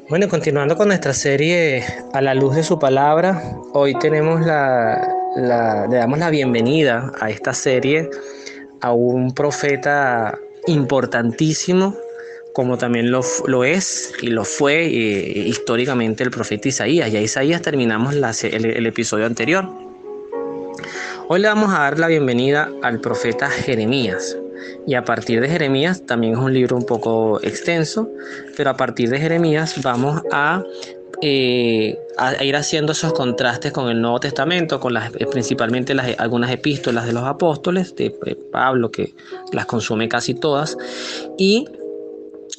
Bueno, continuando con nuestra serie A la luz de su palabra, hoy tenemos le damos la bienvenida a esta serie a un profeta importantísimo, como también lo es y lo fue históricamente el profeta Isaías. Ya Isaías terminamos el episodio anterior. Hoy le vamos a dar la bienvenida al profeta Jeremías. Y a partir de Jeremías, también es un libro un poco extenso, pero a partir de Jeremías vamos a ir haciendo esos contrastes con el Nuevo Testamento, con principalmente algunas epístolas de los apóstoles, de Pablo, que las consume casi todas, y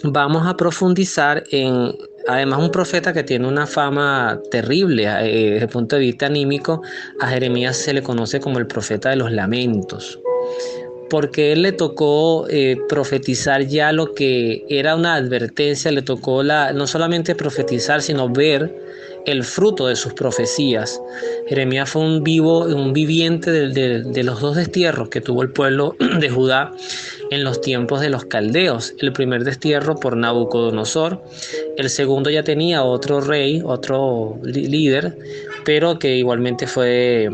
vamos a profundizar en, además, un profeta que tiene una fama terrible desde el punto de vista anímico. A Jeremías se le conoce como el profeta de los lamentos, porque él le tocó profetizar ya lo que era una advertencia. Le tocó no solamente profetizar, sino ver el fruto de sus profecías. Jeremías fue un viviente de los dos destierros que tuvo el pueblo de Judá en los tiempos de los caldeos. El primer destierro por Nabucodonosor, el segundo ya tenía otro rey, otro líder, pero que igualmente fue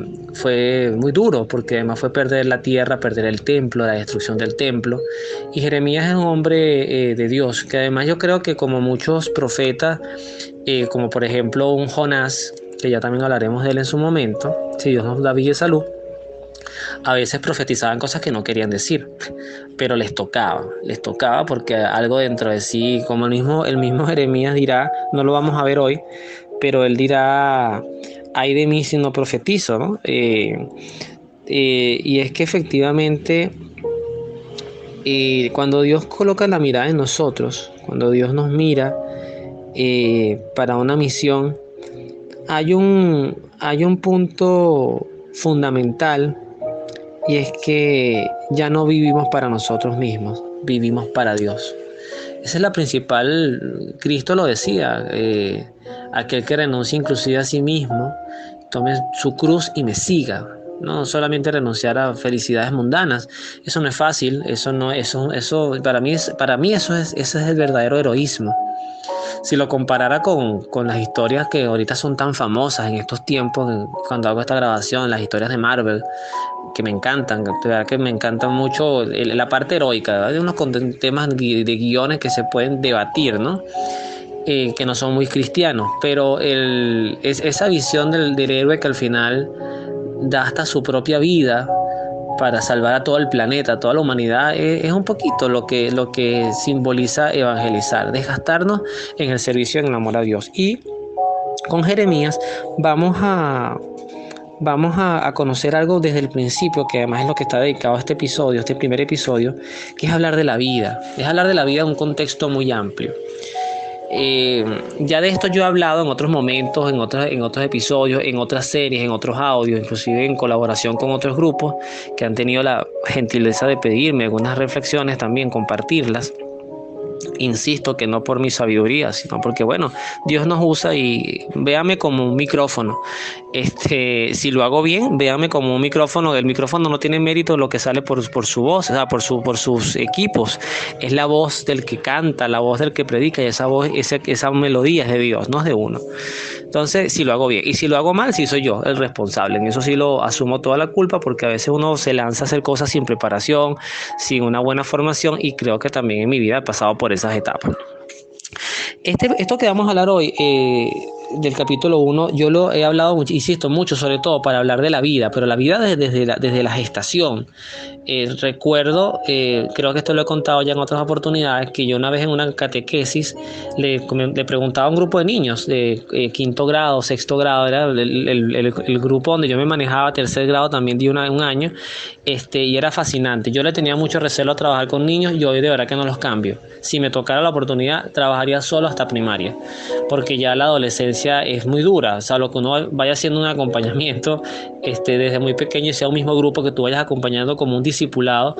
muy duro, porque además fue perder la tierra, perder el templo, la destrucción del templo. Y Jeremías es un hombre de Dios, que además yo creo que como muchos profetas, como por ejemplo un Jonás, que ya también hablaremos de él en su momento, si Dios nos da vida y salud, a veces profetizaban cosas que no querían decir, pero les tocaba porque algo dentro de sí, como el mismo Jeremías dirá, no lo vamos a ver hoy, pero él dirá: ay de mí si no profetizo, ¿no? Y es que efectivamente, cuando Dios coloca la mirada en nosotros, cuando Dios nos mira para una misión, hay un punto fundamental, y es que ya no vivimos para nosotros mismos, vivimos para Dios. Esa es la principal. Cristo lo decía: aquel que renuncie inclusive a sí mismo, tome su cruz y me siga. No solamente renunciar a felicidades mundanas. Eso no es fácil. Eso no, eso para mí eso es el verdadero heroísmo. Si lo comparara con las historias que ahorita son tan famosas en estos tiempos, cuando hago esta grabación, las historias de Marvel, que me encantan, de verdad que me encantan mucho la parte heroica, ¿verdad? Hay unos temas de guiones que se pueden debatir, ¿no? Que no son muy cristianos, pero esa visión del héroe que al final da hasta su propia vida para salvar a todo el planeta, a toda la humanidad, es un poquito lo que simboliza evangelizar, desgastarnos en el servicio y en el amor a Dios. Y con Jeremías vamos a conocer algo desde el principio, que además es lo que está dedicado a este episodio, este primer episodio, que es hablar de la vida. Es hablar de la vida en un contexto muy amplio. Ya de esto yo he hablado en otros momentos, en otros episodios, en otras series, en otros audios, inclusive en colaboración con otros grupos que han tenido la gentileza de pedirme algunas reflexiones, también compartirlas. Insisto que no por mi sabiduría, sino porque, bueno, Dios nos usa, y véame como un micrófono. Si lo hago bien, véame como un micrófono. El micrófono no tiene mérito lo que sale por su voz, o sea, por sus equipos. Es la voz del que canta, la voz del que predica, y esa voz, esa melodía es de Dios, no es de uno. Entonces, si lo hago bien, y si lo hago mal, sí soy yo el responsable. En eso sí lo asumo toda la culpa, porque a veces uno se lanza a hacer cosas sin preparación, sin una buena formación, y creo que también en mi vida he pasado por esas etapas. Esto que vamos a hablar hoy, del capítulo 1, yo lo he hablado mucho, insisto, mucho, sobre todo para hablar de la vida, pero la vida desde la gestación. Recuerdo, creo que esto lo he contado ya en otras oportunidades, que yo una vez en una catequesis le preguntaba a un grupo de niños de quinto grado, sexto grado, era el grupo donde yo me manejaba. Tercer grado también di un año, y era fascinante. Yo le tenía mucho recelo a trabajar con niños, y hoy de verdad que no los cambio. Si me tocara la oportunidad, trabajaría solo hasta primaria, porque ya la adolescencia es muy dura. O sea, lo que uno vaya haciendo un acompañamiento desde muy pequeño, y sea un mismo grupo que tú vayas acompañando como un discipulado,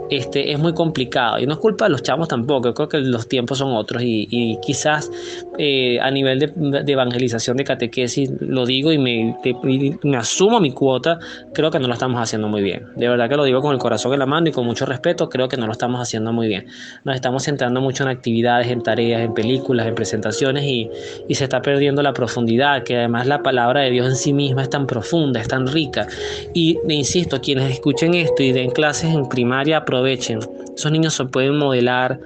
es muy complicado. Y no es culpa de los chamos tampoco. Yo creo que los tiempos son otros, y quizás a nivel de evangelización, de catequesis, lo digo y me asumo mi cuota, creo que no lo estamos haciendo muy bien. De verdad que lo digo con el corazón en la mano y con mucho respeto, creo que no lo estamos haciendo muy bien. Nos estamos centrando mucho en actividades, en tareas, en películas, en presentaciones y se está perdiendo la profundidad, que además la palabra de Dios en sí misma es tan profunda, es tan rica. Y insisto, quienes escuchen esto y den clases en primaria, aprovechen. Esos niños se pueden modelar,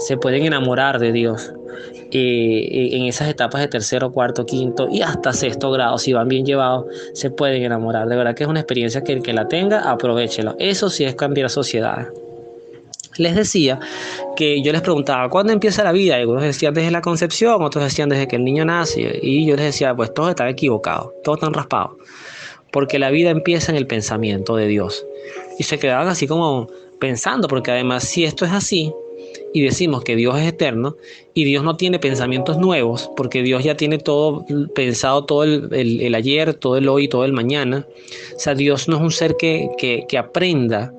se pueden enamorar de Dios en esas etapas de tercero, cuarto, quinto y hasta sexto grado. Si van bien llevados, se pueden enamorar. De verdad que es una experiencia que el que la tenga, aprovéchelo. Eso sí es cambiar sociedades. Les decía que yo les preguntaba, ¿cuándo empieza la vida? Y algunos decían desde la concepción, otros decían desde que el niño nace. Y yo les decía, pues todos están equivocados, todos están raspados. Porque la vida empieza en el pensamiento de Dios. Y se quedaban así como pensando, porque además si esto es así, y decimos que Dios es eterno, y Dios no tiene pensamientos nuevos, porque Dios ya tiene todo pensado, todo el ayer, todo el hoy, todo el mañana. O sea, Dios no es un ser que aprenda,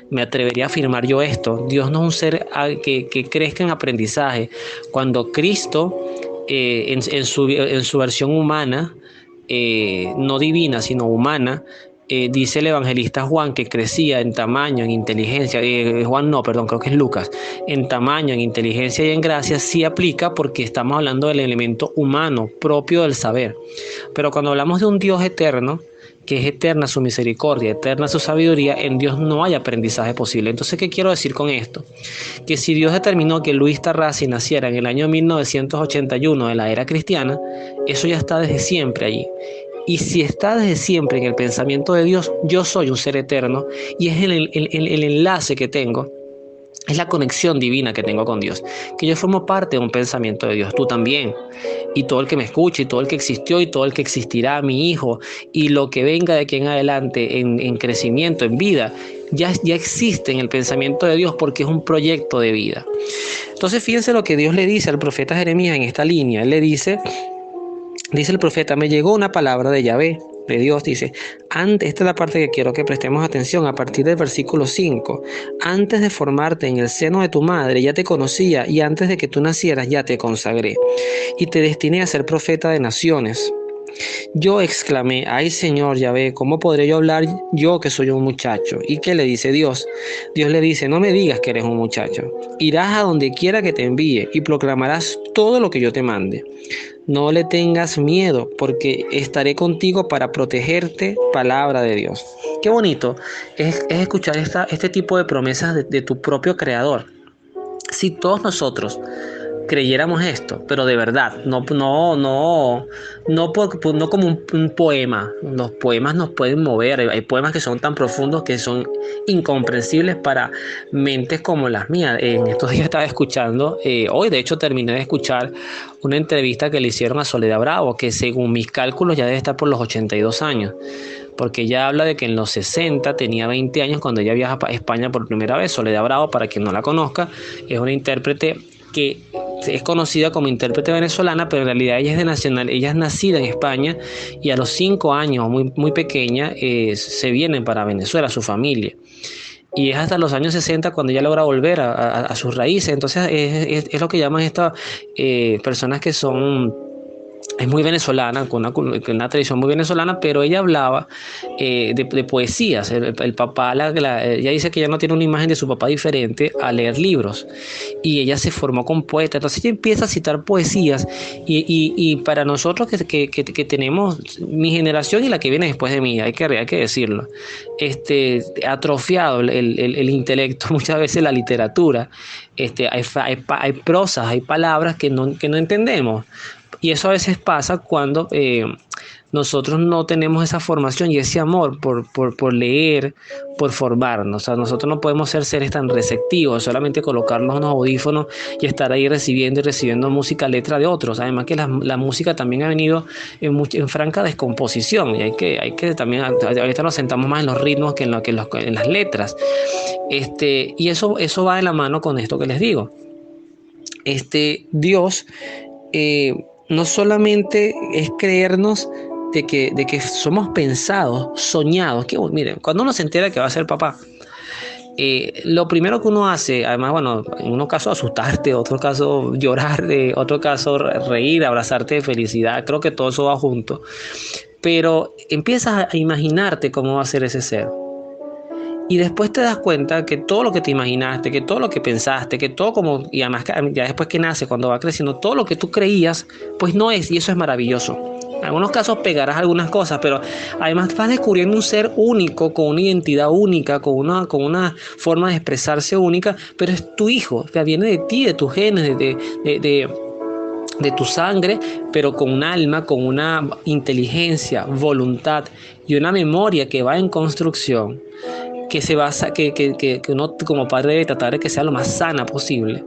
me atrevería a afirmar yo esto, Dios no es un ser que crezca en aprendizaje. Cuando Cristo, en su versión humana, no divina, sino humana, dice el evangelista Juan que crecía en tamaño, en inteligencia, Juan no, perdón, creo que es Lucas, en tamaño, en inteligencia y en gracia, sí aplica porque estamos hablando del elemento humano propio del saber. Pero cuando hablamos de un Dios eterno, que es eterna su misericordia, eterna su sabiduría, en Dios no hay aprendizaje posible. Entonces, ¿qué quiero decir con esto? Que si Dios determinó que Luis Tarrasi naciera en el año 1981 de la era cristiana, eso ya está desde siempre allí. Y si está desde siempre en el pensamiento de Dios, yo soy un ser eterno y es el enlace que tengo, es la conexión divina que tengo con Dios, que yo formo parte de un pensamiento de Dios, tú también, y todo el que me escuche, y todo el que existió, y todo el que existirá, mi hijo, y lo que venga de aquí en adelante en crecimiento, en vida, ya existe en el pensamiento de Dios porque es un proyecto de vida. Entonces fíjense lo que Dios le dice al profeta Jeremías en esta línea. Él le dice el profeta, me llegó una palabra de Yahvé, de Dios, dice, esta es la parte que quiero que prestemos atención a partir del versículo 5. Antes de formarte en el seno de tu madre ya te conocía y antes de que tú nacieras ya te consagré y te destiné a ser profeta de naciones. Yo exclamé, ay Señor Yahvé, ¿cómo podré yo hablar yo que soy un muchacho? ¿Y qué le dice Dios? Dios le dice, no me digas que eres un muchacho. Irás a donde quiera que te envíe y proclamarás todo lo que yo te mande. No le tengas miedo, porque estaré contigo para protegerte, palabra de Dios. Qué bonito es escuchar este tipo de promesas de tu propio Creador. Si todos nosotros creyéramos esto, pero de verdad, no como un poema. Los poemas nos pueden mover. Hay poemas que son tan profundos que son incomprensibles para mentes como las mías. En estos días estaba escuchando, hoy de hecho terminé de escuchar una entrevista que le hicieron a Soledad Bravo, que según mis cálculos ya debe estar por los 82 años. Porque ella habla de que en los 60 tenía 20 años cuando ella viaja a España por primera vez. Soledad Bravo, para quien no la conozca, es una intérprete que es conocida como intérprete venezolana, pero en realidad ella es nacida en España y a los 5 años, muy pequeña, se viene para Venezuela, su familia. Y es hasta los años 60 cuando ella logra volver a sus raíces. Entonces es lo que llaman estas personas que son... Es muy venezolana, con una tradición muy venezolana, pero ella hablaba de poesías. El papá, ella dice que ella no tiene una imagen de su papá diferente a leer libros. Y ella se formó con poetas. Entonces ella empieza a citar poesías. Y para nosotros que tenemos mi generación y la que viene después de mí, hay que decirlo, atrofiado el intelecto, muchas veces la literatura. Hay prosas, hay palabras que no entendemos. Y eso a veces pasa cuando nosotros no tenemos esa formación y ese amor por leer, por formarnos. O sea, nosotros no podemos ser seres tan receptivos, solamente colocarnos unos audífonos y estar ahí recibiendo música, letra de otros. Además que la música también ha venido en franca descomposición y hay que también, ahorita nos sentamos más en los ritmos que en las letras. Y eso va de la mano con esto que les digo. Dios... no solamente es creernos de que somos pensados, soñados. Miren, cuando uno se entera que va a ser papá, lo primero que uno hace, además, bueno, en unos casos asustarte, en otros casos llorar, en otros casos reír, abrazarte de felicidad, creo que todo eso va junto, pero empiezas a imaginarte cómo va a ser ese ser. Y después te das cuenta que todo lo que te imaginaste, que todo lo que pensaste, que todo como, y además ya después que nace, cuando va creciendo, todo lo que tú creías, pues no es, y eso es maravilloso. En algunos casos pegarás algunas cosas, pero además vas descubriendo un ser único, con una identidad única, con una forma de expresarse única, pero es tu hijo, o sea, viene de ti, de tus genes, de tu sangre, pero con un alma, con una inteligencia, voluntad y una memoria que va en construcción, que se basa, que uno como padre debe tratar de que sea lo más sana posible,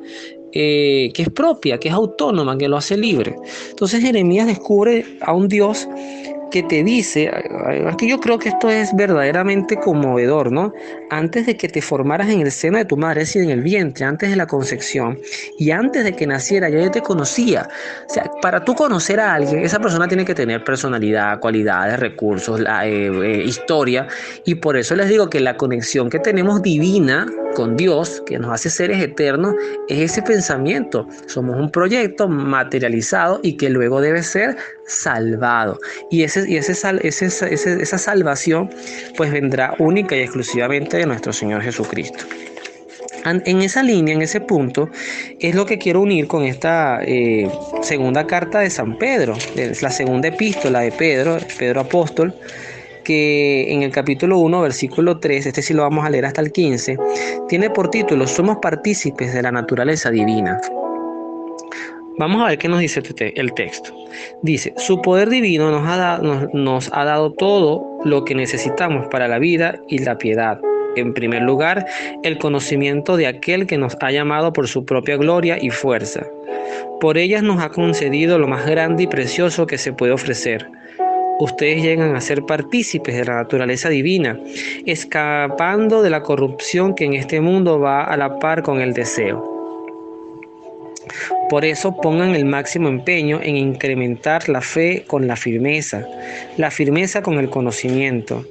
que es propia, que es autónoma, que lo hace libre. Entonces Jeremías descubre a un Dios que te dice, que yo creo que esto es verdaderamente conmovedor, ¿no? Antes de que te formaras en el seno de tu madre, es decir, en el vientre, antes de la concepción y antes de que naciera, ya te conocía. O sea, para tú conocer a alguien, esa persona tiene que tener personalidad, cualidades, recursos, historia, y por eso les digo que la conexión que tenemos divina con Dios, que nos hace seres eternos, es ese pensamiento. Somos un proyecto materializado y que luego debe ser salvado. Y esa salvación pues vendrá única y exclusivamente de nuestro Señor Jesucristo. En esa línea, en ese punto, es lo que quiero unir con esta segunda carta de San Pedro, la segunda epístola de Pedro apóstol, que en el capítulo 1, versículo 3, este sí lo vamos a leer hasta el 15, tiene por título: somos partícipes de la naturaleza divina. Vamos a ver qué nos dice el texto. Dice: su poder divino nos ha dado todo lo que necesitamos para la vida y la piedad. En primer lugar, el conocimiento de aquel que nos ha llamado por su propia gloria y fuerza. Por ellas nos ha concedido lo más grande y precioso que se puede ofrecer. Ustedes llegan a ser partícipes de la naturaleza divina, escapando de la corrupción que en este mundo va a la par con el deseo. Por eso pongan el máximo empeño en incrementar la fe con la firmeza con el conocimiento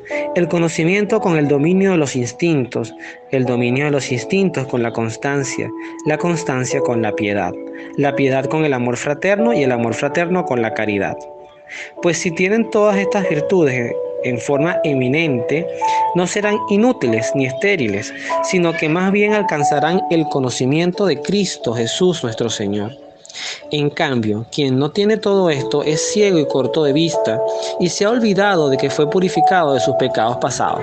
con el dominio de los instintos, el dominio de los instintos con la constancia con la piedad con el amor fraterno y el amor fraterno con la caridad. Pues si tienen todas estas virtudes en forma eminente, no serán inútiles ni estériles, sino que más bien alcanzarán el conocimiento de Cristo Jesús nuestro Señor. En cambio, quien no tiene todo esto es ciego y corto de vista, y se ha olvidado de que fue purificado de sus pecados pasados.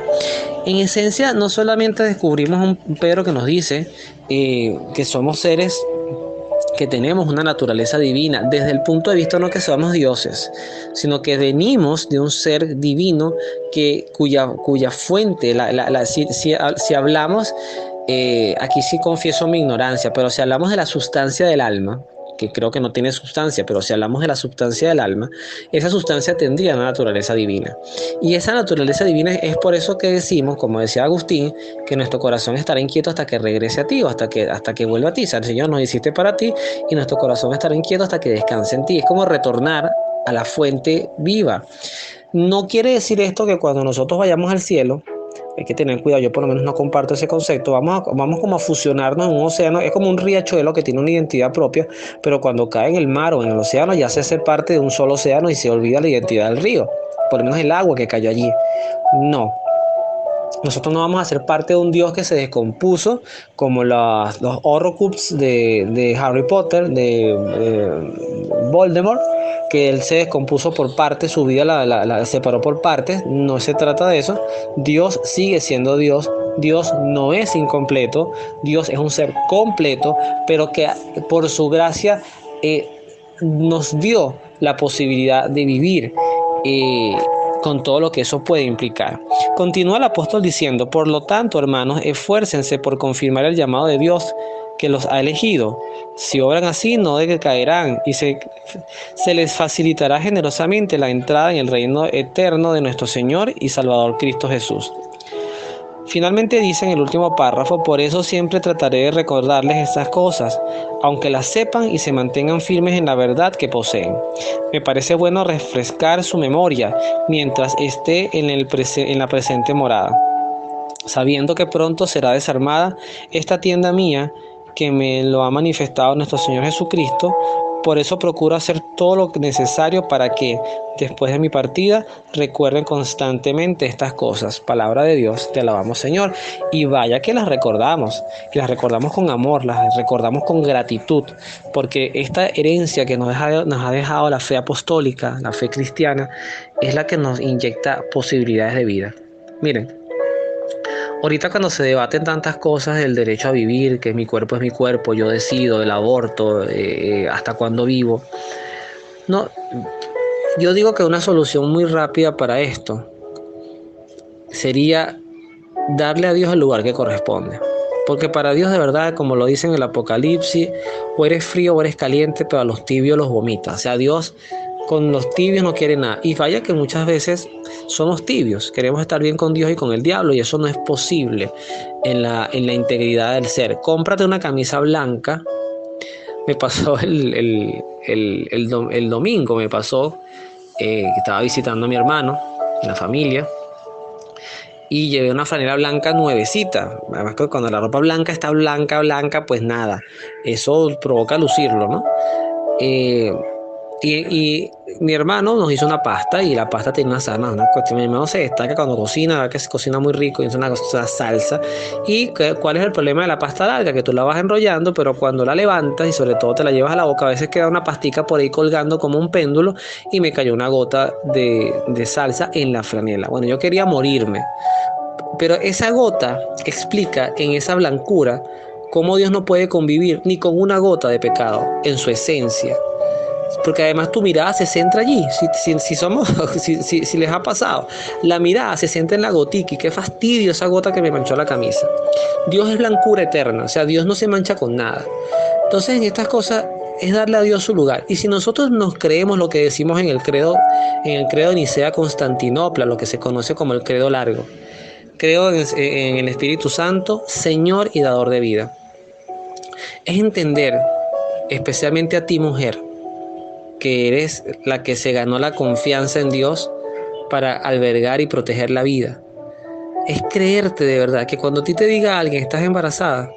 En esencia, no solamente descubrimos un Pedro que nos dice que somos seres que tenemos una naturaleza divina, desde el punto de vista no que somos dioses, sino que venimos de un ser divino cuya fuente, si hablamos, aquí sí confieso mi ignorancia, pero si hablamos de la sustancia del alma, que creo que no tiene sustancia, pero si hablamos de la sustancia del alma, esa sustancia tendría una naturaleza divina. Y esa naturaleza divina es por eso que decimos, como decía Agustín, que nuestro corazón estará inquieto hasta que regrese a ti o hasta que vuelva a ti. O sea, el Señor nos hiciste para ti y nuestro corazón estará inquieto hasta que descanse en ti. Es como retornar a la fuente viva. No quiere decir esto que cuando nosotros vayamos al cielo, hay que tener cuidado, yo por lo menos no comparto ese concepto, vamos como a fusionarnos en un océano, es como un riachuelo que tiene una identidad propia, pero cuando cae en el mar o en el océano ya se hace parte de un solo océano y se olvida la identidad del río, por lo menos el agua que cayó allí. No, nosotros no vamos a ser parte de un Dios que se descompuso como los Horcruxes de Harry Potter, de Voldemort, que él se descompuso por partes, su vida la separó por partes. No se trata de eso. Dios sigue siendo Dios. Dios no es incompleto. Dios es un ser completo, pero que por su gracia nos dio la posibilidad de vivir con todo lo que eso puede implicar. Continúa el apóstol diciendo: por lo tanto, hermanos, esfuércense por confirmar el llamado de Dios que los ha elegido. Si obran así, no decaerán y se les facilitará generosamente la entrada en el reino eterno de nuestro Señor y Salvador Cristo Jesús. Finalmente dice en el último párrafo: por eso siempre trataré de recordarles estas cosas, aunque las sepan y se mantengan firmes en la verdad que poseen. Me parece bueno refrescar su memoria mientras esté en la presente morada. sabiendo que pronto será desarmada esta tienda mía, que me lo ha manifestado nuestro Señor Jesucristo. Por eso procuro hacer todo lo necesario para que, después de mi partida, recuerden constantemente estas cosas. Palabra de Dios, te alabamos, Señor. Y vaya que las recordamos con amor, las recordamos con gratitud, porque esta herencia que nos ha dejado la fe apostólica, la fe cristiana, es la que nos inyecta posibilidades de vida. Miren, ahorita cuando se debaten tantas cosas del derecho a vivir, que mi cuerpo es mi cuerpo, yo decido, el aborto, hasta cuándo vivo, no, yo digo que una solución muy rápida para esto sería darle a Dios el lugar que corresponde. Porque para Dios, de verdad, como lo dice en el Apocalipsis, o eres frío o eres caliente, pero a los tibios los vomita. O sea, Dios con los tibios no quiere nada. Y vaya que muchas veces somos tibios, queremos estar bien con Dios y con el diablo, y eso no es posible en la integridad del ser. Cómprate una camisa blanca. Me pasó el domingo, me pasó que estaba visitando a mi hermano, la familia, y llevé una franela blanca nuevecita. Además que cuando la ropa blanca está blanca, pues nada, eso provoca lucirlo, ¿no? Y mi hermano nos hizo una pasta, y la pasta tiene una sal, una cuestión. Mi hermano se destaca cuando cocina, ¿verdad? Que se cocina muy rico y es una salsa. ¿Y cuál es el problema de la pasta larga? Que tú la vas enrollando, pero cuando la levantas y sobre todo te la llevas a la boca, a veces queda una pastica por ahí colgando como un péndulo, y me cayó una gota de salsa en la franela. Bueno, yo quería morirme, pero esa gota explica en esa blancura cómo Dios no puede convivir ni con una gota de pecado en su esencia. Porque además tu mirada se centra allí. Si les ha pasado, la mirada se centra en la gotica, y qué fastidio esa gota que me manchó la camisa. Dios es blancura eterna, o sea, Dios no se mancha con nada. Entonces, en estas cosas es darle a Dios su lugar. Y si nosotros nos creemos lo que decimos en el credo de Nicea Constantinopla, lo que se conoce como el credo largo: creo en el Espíritu Santo, Señor y dador de vida. Es entender, especialmente a ti, mujer, que eres la que se ganó la confianza en Dios para albergar y proteger la vida. Es creerte de verdad que cuando a ti te diga alguien estás embarazada,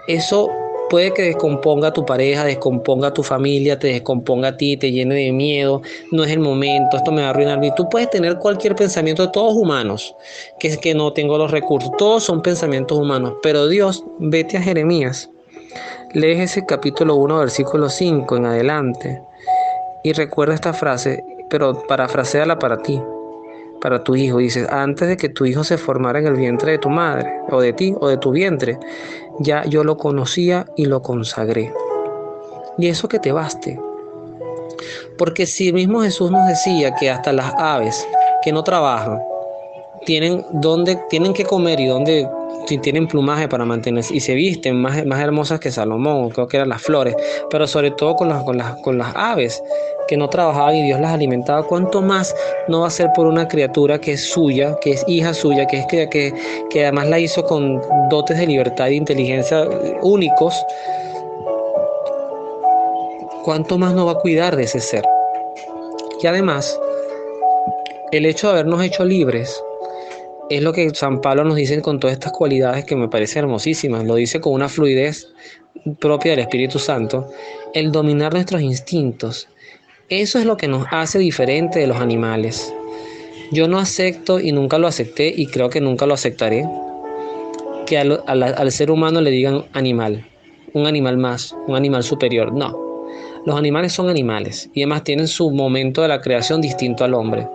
eso puede que descomponga a tu pareja, descomponga a tu familia, te descomponga a ti, te llene de miedo, no es el momento, esto me va a arruinar. Y tú puedes tener cualquier pensamiento, de todos humanos, que es que no tengo los recursos, todos son pensamientos humanos, pero Dios, vete a Jeremías, lees ese capítulo 1, versículo 5 en adelante, y recuerda esta frase, pero parafraséala para ti, para tu hijo. Dices: antes de que tu hijo se formara en el vientre de tu madre, o de ti, o de tu vientre, ya yo lo conocía y lo consagré. Y eso que te baste. Porque si mismo Jesús nos decía que hasta las aves que no trabajan tienen que comer, y donde si tienen plumaje para mantenerse, y se visten más hermosas que Salomón, creo que eran las flores, pero sobre todo con las aves que no trabajaban y Dios las alimentaba, ¿cuánto más no va a ser por una criatura que es suya, que es hija suya, que además la hizo con dotes de libertad e inteligencia únicos? ¿Cuánto más no va a cuidar de ese ser? Y además, el hecho de habernos hecho libres es lo que San Pablo nos dice con todas estas cualidades que me parecen hermosísimas. Lo dice con una fluidez propia del Espíritu Santo. El dominar nuestros instintos. Eso es lo que nos hace diferente de los animales. Yo no acepto, y nunca lo acepté, y creo que nunca lo aceptaré, que al ser humano le digan animal. Un animal más, un animal superior. No. Los animales son animales, y además tienen su momento de la creación distinto al hombre.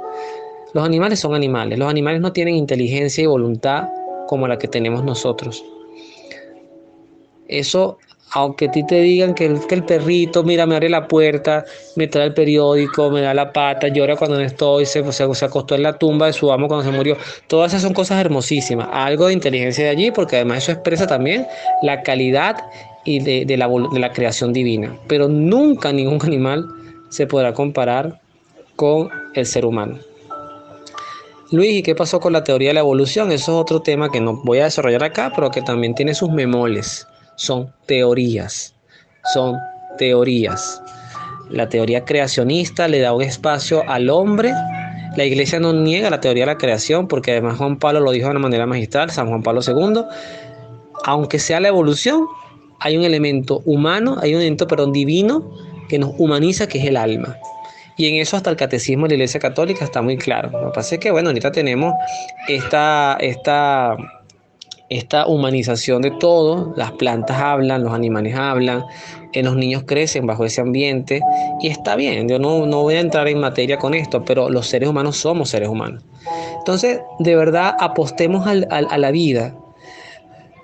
Los animales son animales. Los animales no tienen inteligencia y voluntad como la que tenemos nosotros. Eso, aunque a ti te digan que el perrito, mira, me abre la puerta, me trae el periódico, me da la pata, llora cuando no estoy, se acostó en la tumba de su amo cuando se murió. Todas esas son cosas hermosísimas. Algo de inteligencia de allí, porque además eso expresa también la calidad y de la creación divina. Pero nunca ningún animal se podrá comparar con el ser humano. Luis, ¿y qué pasó con la teoría de la evolución? Eso es otro tema que no voy a desarrollar acá, pero que también tiene sus bemoles. Son teorías. La teoría creacionista le da un espacio al hombre La iglesia no niega la teoría de la creación, porque además Juan Pablo lo dijo de una manera magistral, San Juan Pablo II, aunque sea la evolución, hay un elemento humano, hay un elemento, perdón, divino que nos humaniza, que es el alma. Y en eso hasta el catecismo de la Iglesia Católica está muy claro. Lo que pasa es que, bueno, ahorita tenemos esta humanización de todo. Las plantas hablan, los animales hablan, los niños crecen bajo ese ambiente y está bien. Yo no voy a entrar en materia con esto, pero los seres humanos somos seres humanos. Entonces, de verdad, apostemos a la vida.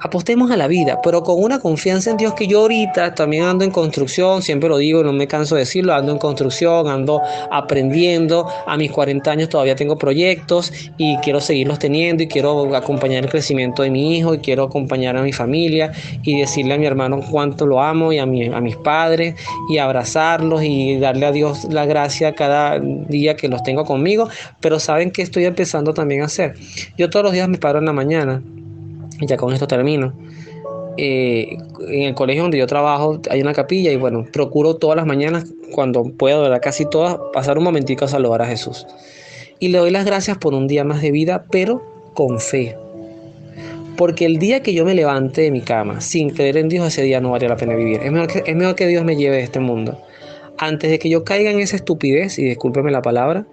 Apostemos a la vida, pero con una confianza en Dios, que yo ahorita también ando en construcción, siempre lo digo, no me canso de decirlo, ando en construcción, ando aprendiendo. A mis 40 años todavía tengo proyectos y quiero seguirlos teniendo, y quiero acompañar el crecimiento de mi hijo, y quiero acompañar a mi familia y decirle a mi hermano cuánto lo amo, y a mis padres, y abrazarlos y darle a Dios la gracia cada día que los tengo conmigo. Pero ¿saben qué estoy empezando también a hacer? Yo todos los días me paro en la mañana, y ya con esto termino. En el colegio donde yo trabajo hay una capilla, y bueno, procuro todas las mañanas, cuando puedo, ¿verdad? Casi todas, pasar un momentico a saludar a Jesús. Y le doy las gracias por un día más de vida, pero con fe. Porque el día que yo me levante de mi cama sin creer en Dios, ese día no vale la pena vivir. Es mejor que Dios me lleve de este mundo, antes de que yo caiga en esa estupidez, y discúlpeme la palabra,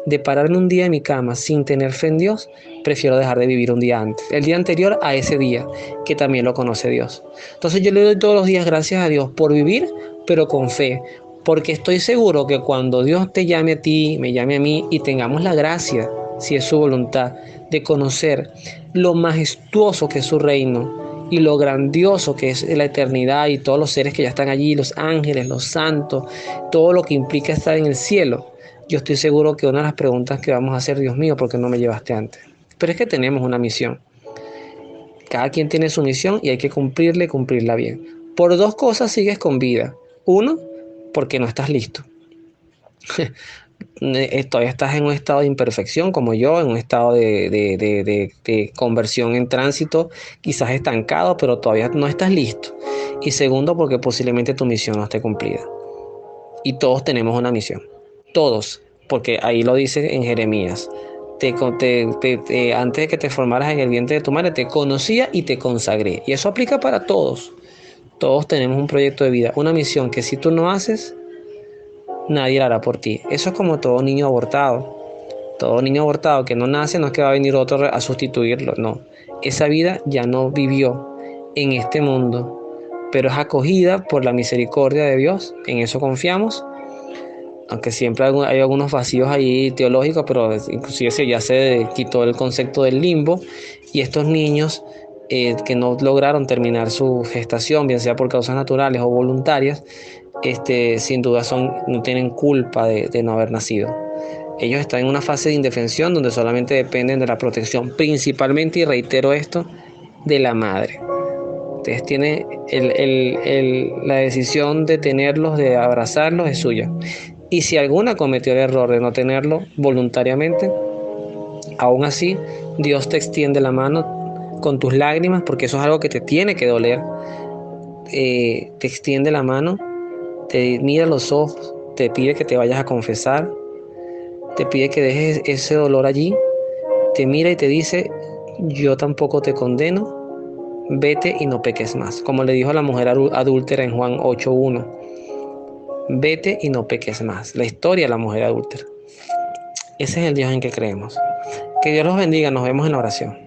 de pararme un día en mi cama sin tener fe en Dios. Prefiero dejar de vivir un día antes, el día anterior a ese día, que también lo conoce Dios. Entonces yo le doy todos los días gracias a Dios por vivir, pero con fe, porque estoy seguro que cuando Dios te llame a ti, me llame a mí, y tengamos la gracia, si es su voluntad, de conocer lo majestuoso que es su reino y lo grandioso que es la eternidad, y todos los seres que ya están allí, los ángeles, los santos, todo lo que implica estar en el cielo, yo estoy seguro que una de las preguntas que vamos a hacer: Dios mío, ¿por qué no me llevaste antes? Pero es que tenemos una misión. Cada quien tiene su misión y hay que cumplirla, y cumplirla bien. Por dos cosas sigues con vida. Uno, porque no estás listo. Todavía estás en un estado de imperfección, como yo, en un estado de conversión en tránsito, quizás estancado, pero todavía no estás listo. Y segundo, porque posiblemente tu misión no esté cumplida. Y todos tenemos una misión. Todos, porque ahí lo dice en Jeremías. Antes de que te formaras en el vientre de tu madre, te conocía y te consagré. Y eso aplica para todos. Todos tenemos un proyecto de vida, una misión que si tú no haces, nadie la hará por ti. Eso es como todo niño abortado. Todo niño abortado que no nace, no es que va a venir otro a sustituirlo, no. Esa vida ya no vivió en este mundo, pero es acogida por la misericordia de Dios. En eso confiamos. Aunque siempre hay algunos vacíos ahí teológicos, pero inclusive ya se quitó el concepto del limbo, y estos niños que no lograron terminar su gestación, bien sea por causas naturales o voluntarias, sin duda no tienen culpa de no haber nacido. Ellos están en una fase de indefensión donde solamente dependen de la protección, principalmente, y reitero esto, de la madre. Ustedes tienen la decisión de tenerlos, de abrazarlos, es suya. Y si alguna cometió el error de no tenerlo voluntariamente, aún así Dios te extiende la mano con tus lágrimas, porque eso es algo que te tiene que doler. Te extiende la mano, te mira los ojos, te pide que te vayas a confesar, te pide que dejes ese dolor allí, te mira y te dice: yo tampoco te condeno, vete y no peques más. Como le dijo a la mujer adúltera en Juan 8:1. Vete y no peques más. La historia de la mujer adúltera. Ese es el Dios en que creemos. Que Dios los bendiga. Nos vemos en la oración.